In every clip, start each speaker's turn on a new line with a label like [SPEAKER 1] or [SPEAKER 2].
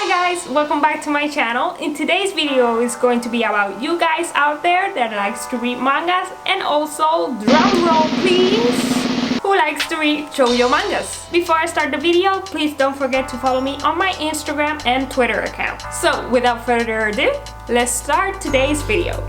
[SPEAKER 1] Hi guys, welcome back to my channel. In today's video is going to be about you guys out there that likes to read mangas, and also, drum roll please, who likes to read Shojo Mangas. Before I start the video, please don't forget to follow me on my Instagram and Twitter account. So without further ado, let's start today's video.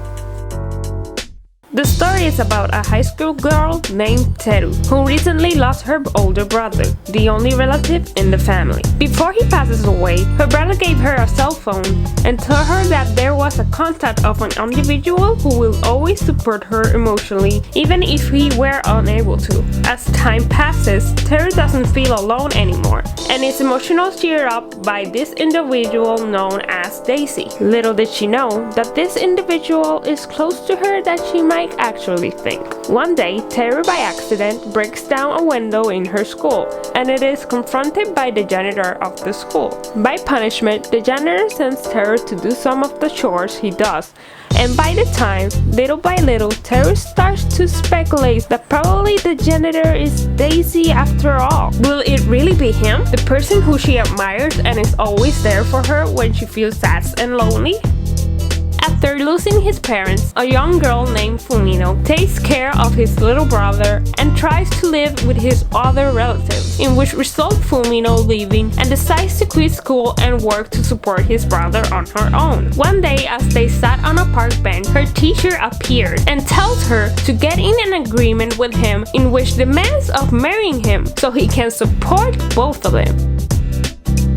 [SPEAKER 1] The story is about a high school girl named Teru, who recently lost her older brother, the only relative in the family. Before he passes away, her brother gave her a cell phone and told her that there was a contact of an individual who will always support her emotionally, even if he were unable to. As time passes, Teru doesn't feel alone anymore, and is emotionally cheered up by this individual known as Daisy. Little did she know that this individual is close to her that she might actually think. One day, Teru by accident breaks down a window in her school, and it is confronted by the janitor of the school. By punishment, the janitor sends Teru to do some of the chores he does, and by the time, little by little, Teru starts to speculate that probably the janitor is Daisy after all. Will it really be him? The person who she admires and is always there for her when she feels sad and lonely? After losing his parents, a young girl named Fumino takes care of his little brother and tries to live with his other relatives, in which results Fumino leaving and decides to quit school and work to support his brother on her own. One day, as they sat on a park bench, her teacher appears and tells her to get in an agreement with him in which demands of marrying him so he can support both of them.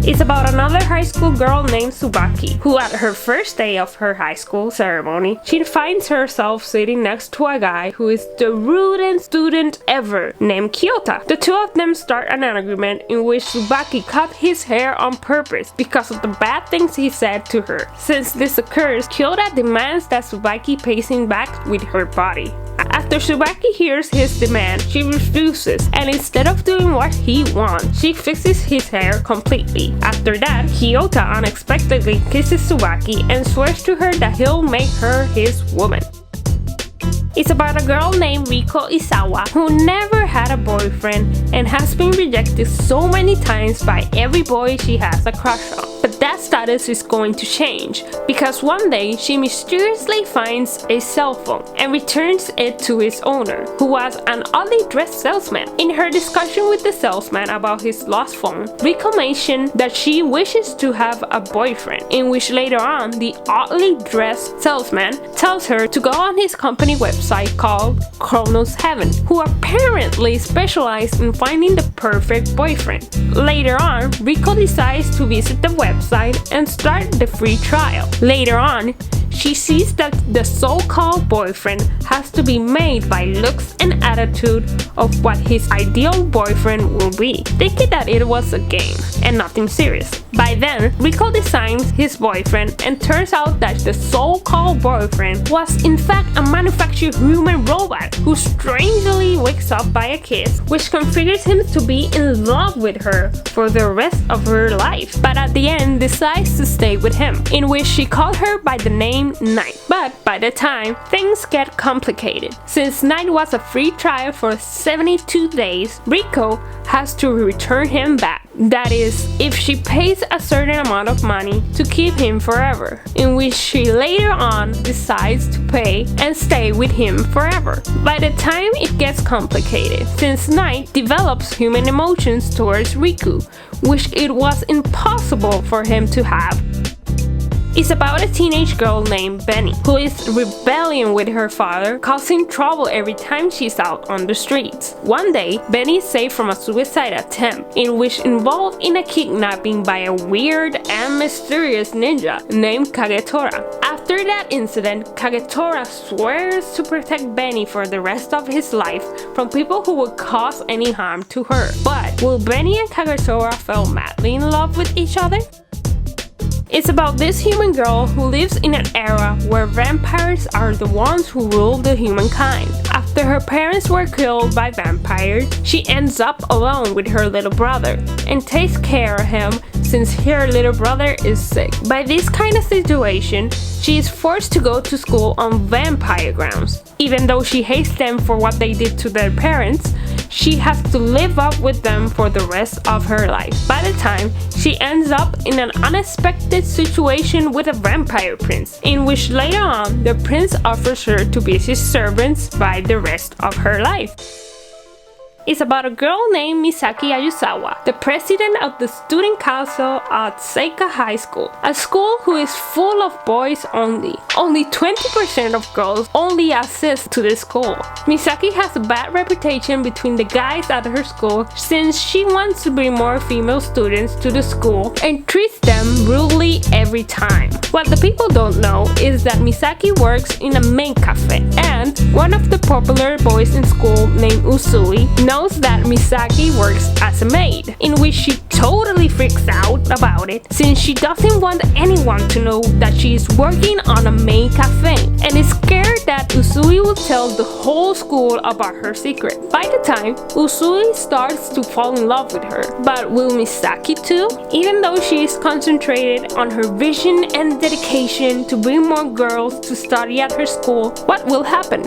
[SPEAKER 1] It's about another high school girl named Tsubaki, who at her first day of her high school ceremony, she finds herself sitting next to a guy who is the rudest student ever, named Kyota. The two of them start an argument in which Tsubaki cut his hair on purpose because of the bad things he said to her. Since this occurs, Kyota demands that Tsubaki pays him back with her body. After Tsubaki hears his demand, she refuses, and instead of doing what he wants, she fixes his hair completely. After that, Kyota unexpectedly kisses Tsubaki and swears to her that he'll make her his woman. It's about a girl named Riko Izawa who never had a boyfriend and has been rejected so many times by every boy she has a crush on. But that status is going to change because one day she mysteriously finds a cell phone and returns it to its owner, who was an oddly dressed salesman. In her discussion with the salesman about his lost phone, Riko mentioned that she wishes to have a boyfriend, in which later on the oddly dressed salesman tells her to go on his company website called Chronos Heaven, who apparently specializes in finding the perfect boyfriend. Later on, Riko decides to visit the website and start the free trial. Later on, she sees that the so-called boyfriend has to be made by looks and attitude of what his ideal boyfriend will be, thinking that it was a game and nothing serious. By then, Riko designs his boyfriend and turns out that the so-called boyfriend was in fact a manufactured human robot who strangely wakes up by a kiss, which configures him to be in love with her for the rest of her life, but at the end decides to stay with him, in which she called her by the name Night. But by the time, things get complicated. Since Night was a free trial for 72 days, Riko has to return him back. That is, if she pays a certain amount of money to keep him forever, in which she later on decides to pay and stay with him forever. By the time it gets complicated, since Night develops human emotions towards Riku, which it was impossible for him to have. It's about a teenage girl named Benny, who is rebelling with her father, causing trouble every time she's out on the streets. One day, Benny is saved from a suicide attempt, in which involved in a kidnapping by a weird and mysterious ninja named Kagetora. After that incident, Kagetora swears to protect Benny for the rest of his life from people who would cause any harm to her. But will Benny and Kagetora fall madly in love with each other? It's about this human girl who lives in an era where vampires are the ones who rule the humankind. After her parents were killed by vampires, she ends up alone with her little brother and takes care of him since her little brother is sick. By this kind of situation, she is forced to go to school on vampire grounds. Even though she hates them for what they did to their parents, she has to live up with them for the rest of her life. By the time, she ends up in an unexpected situation with a vampire prince, in which later on the prince offers her to be his servants by the rest of her life. It's about a girl named Misaki Ayusawa, the president of the student council at Seika High School, a school who is full of boys only. Only 20% of girls only access to the school. Misaki has a bad reputation between the guys at her school since she wants to bring more female students to the school and treats them rudely every time. What the people don't know is that Misaki works in a maid cafe, and one of the popular boys in school named Usui knows that Misaki works as a maid, in which she totally freaks out about it since she doesn't want anyone to know that she is working on a maid cafe and is scared that Usui will tell the whole school about her secret. By the time, Usui starts to fall in love with her, but will Misaki too? Even though she is concentrated on her vision and dedication to bring more girls to study at her school, what will happen?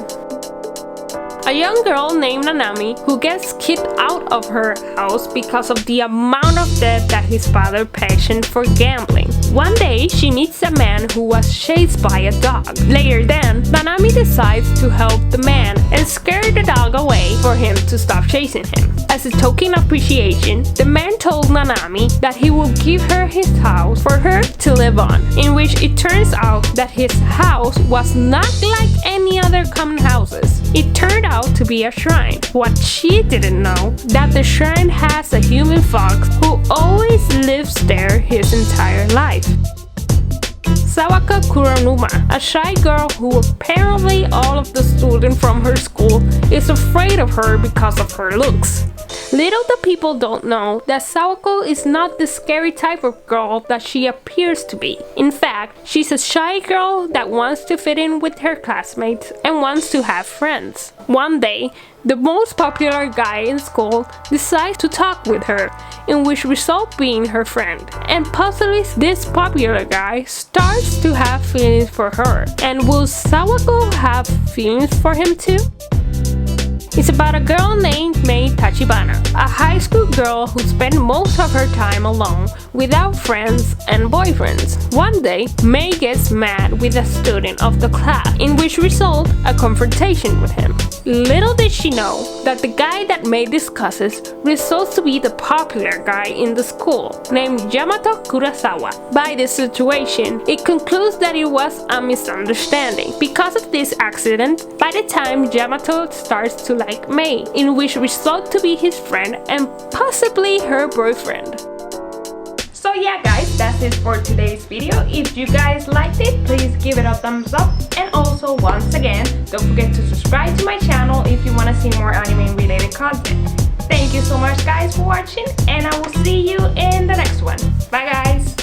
[SPEAKER 1] A young girl named Nanami who gets kicked out of her house because of the amount of debt that his father pensioned for gambling. One day, she meets a man who was chased by a dog. Later then, Nanami decides to help the man and scare the dog away for him to stop chasing him. As a token of appreciation, the man told Nanami that he will give her his house for her to live on, in which it turns out that his house was not like any other common houses. It turned out to be a shrine. What she didn't know, that the shrine has a human fox who always lives there his entire life. Sawako Kuronuma, a shy girl who apparently all of the students from her school is afraid of her because of her looks. Little the people don't know that Sawako is not the scary type of girl that she appears to be. In fact, she's a shy girl that wants to fit in with her classmates and wants to have friends. One day, the most popular guy in school decides to talk with her, in which result being her friend. And possibly this popular guy starts to have feelings for her. And will Sawako have feelings for him too? It's about a girl named Mei Tachibana, a high school girl who spent most of her time alone, without friends and boyfriends. One day, Mei gets mad with a student of the class, in which result a confrontation with him. Little did she know that the guy that Mei discusses results to be the popular guy in the school, named Yamato Kurosawa. By this situation, it concludes that it was a misunderstanding. Because of this accident, by the time Yamato starts to like Mei, in which result to be his friend and possibly her boyfriend. So yeah guys, that's it for today's video. If you guys liked it, please give it a thumbs up, and also once again, don't forget to subscribe to my channel if you want to see more anime related content. Thank you so much guys for watching, and I will see you in the next one. Bye guys!